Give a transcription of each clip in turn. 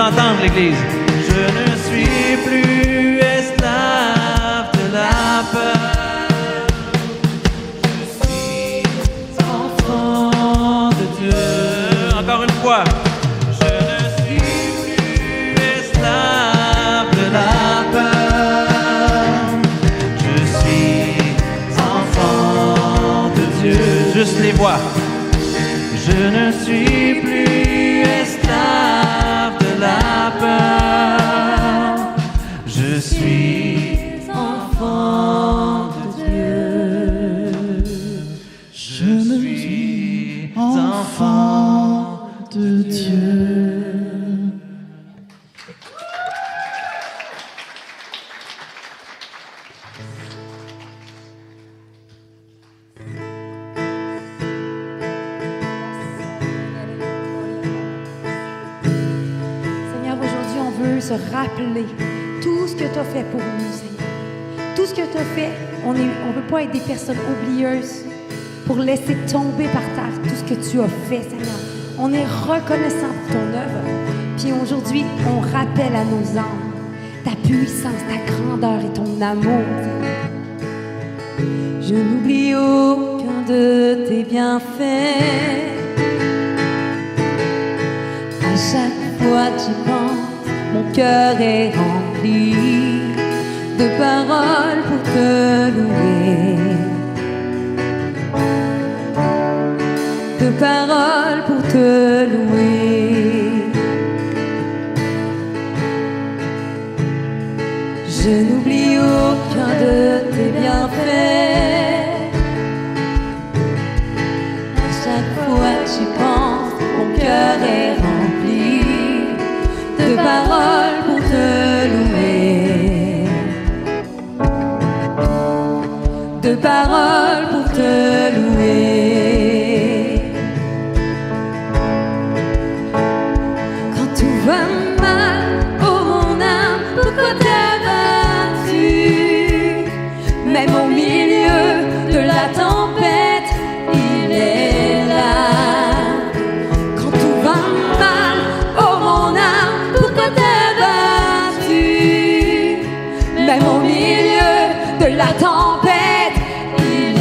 entendre, l'Église. Je ne suis plus esclave de la peur. Je suis enfant de Dieu. Encore une fois. Je ne suis plus esclave de la peur. Je suis enfant de Dieu. Juste les voix. Je ne suis plus esclave de la peur. Je suis enfant de Dieu. Je suis enfant de Dieu. Se rappeler tout ce que tu as fait pour nous, Seigneur. Tout ce que tu as fait, on ne peut pas être des personnes oublieuses pour laisser tomber par terre tout ce que tu as fait, Seigneur. On est reconnaissant pour ton œuvre. Puis aujourd'hui, on rappelle à nos âmes ta puissance, ta grandeur et ton amour, Seigneur. Je n'oublie aucun de tes bienfaits. À chaque fois que j'y pense, mon cœur est rempli de paroles pour te louer, de paroles pour te louer. Je n'oublie aucun de tes bienfaits. À chaque fois que j'y pense, mon cœur est rempli de paroles pour te louer, de paroles pour te louer. Quand tout va mal, oh mon âme, pourquoi t'as battu? Même au milieu de la tempête, il est là. Quand tout va mal, oh mon âme, même au milieu de la tempête, il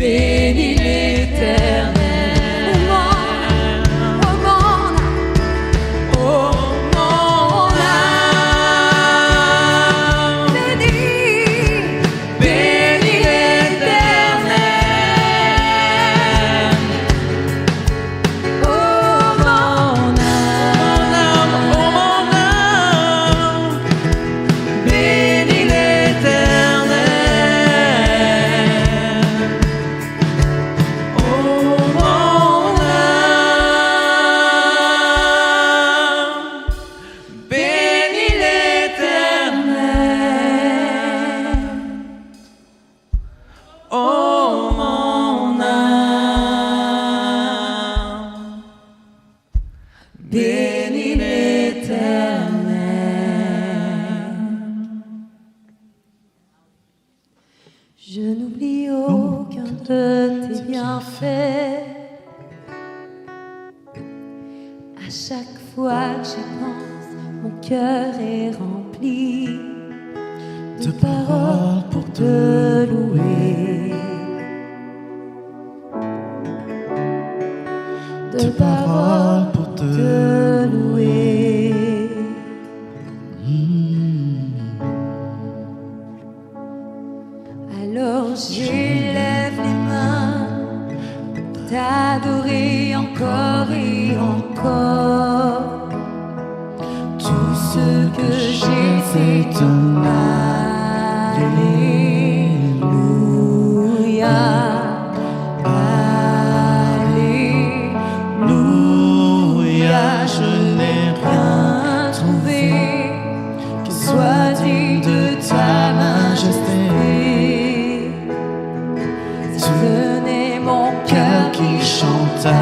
bénis l'Éternel. Je n'oublie aucun de tes bienfaits. À chaque fois que j'y pense, mon cœur est rempli de paroles pour te louer, de paroles pour te louer. Alors j'élève les mains pour t'adorer encore et encore. Tout ce que j'ai, c'est ton Alléluia. Alléluia. Je n'ai rien trouvé qui soit digne de ta majesté. Ce n'est mon cœur qui chante Alléluia,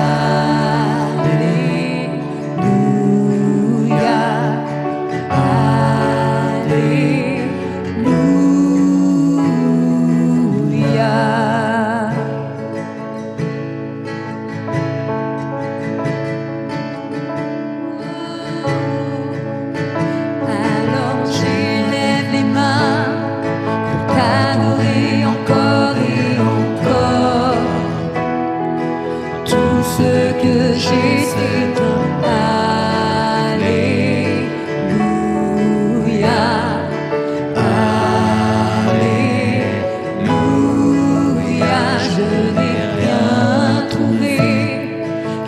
Alléluia. Alors j'élève les mains pour t'adorer encore et encore. Tout ce que j'ai, c'est ton Alléluia, Alléluia. Je n'ai rien trouvé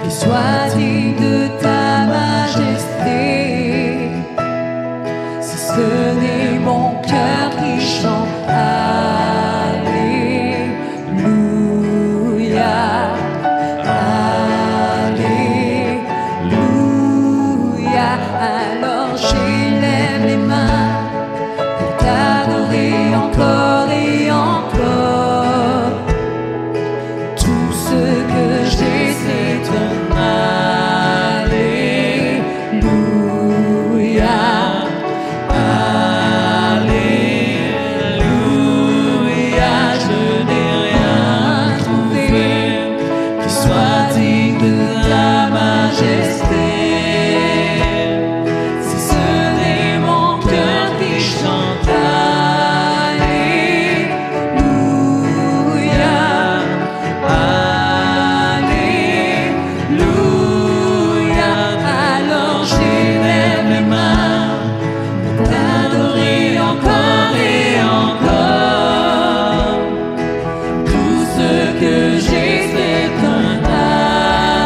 qui soit digne de ta majesté. Si ce n'est mon cœur qui chante Alléluia, Alléluia. Alors j'élève les mains pour t'adorer encore et encore. Tout ce que j'ai, c'est ton Alléluia, Alléluia. Je n'ai rien trouvé qui soit digne de ta majesté. Si ce n'est mon cœur qui chante Alléluia, Alléluia. Alors j'élève les mains pour t'adorer encore et encore. Tout ce que j'ai, c'est ton Alléluia,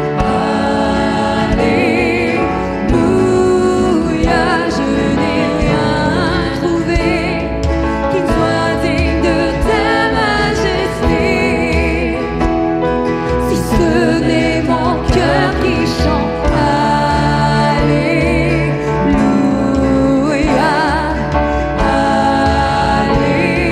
Alléluia. Je n'ai rien trouvé qui soit digne de ta majesté. Si ce n'est mon cœur qui chante Alléluia, Alléluia.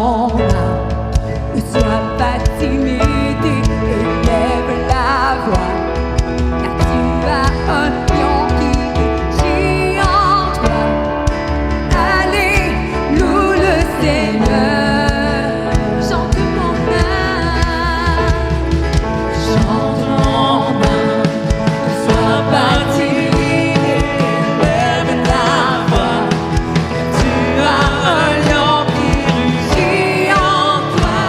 mon âme. Ne sois pas timide et lève la voix, car tu as un lion qui rugit en toi. Allez, loue le Seigneur, chante mon âme, chante mon âme. Ne sois pas timide et lève la voix, car tu as un lion qui rugit en toi.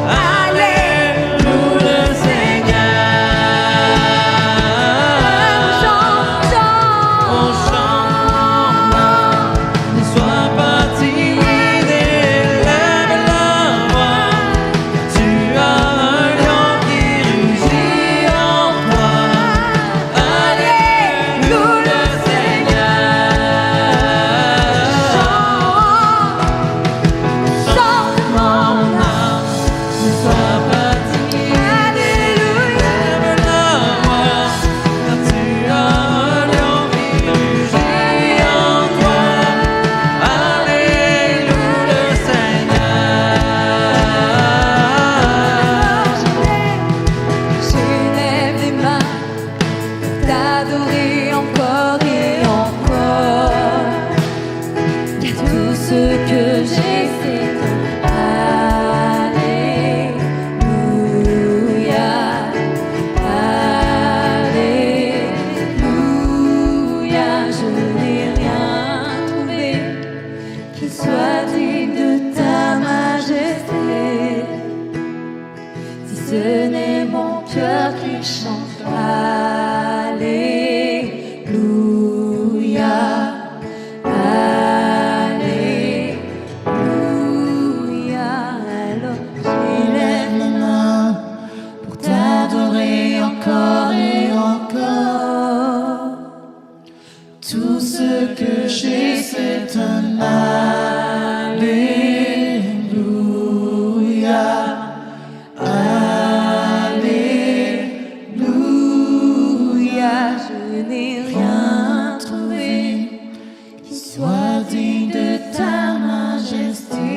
Allez, loue le Seigneur, chante, On chante, ne sois pas timide et lève la voix. Tu as un lion qui rugit en toi. Allez, loue le Seigneur. Chante mon âme, ne sois pas timide et lève la voix. Car tu as un lion qui rugit en toi. Allez, loue le Seigneur. je lève les mains pour t'adorer encore et encore. Car tout ce que j'ai, c'est un Alléluia, Alléluia. Je n'ai rien trouvé qui soit digne de ta majesté, si ce n'est mon cœur qui chante Alléluia, Alléluia. Alors j'élève les mains pour t'adorer encore et encore. Tout ce que j'ai, c'est un Alléluia. Alléluia, je n'ai rien trouvé qui soit digne de ta majesté,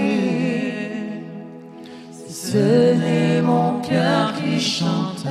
si ce n'est mon cœur qui chante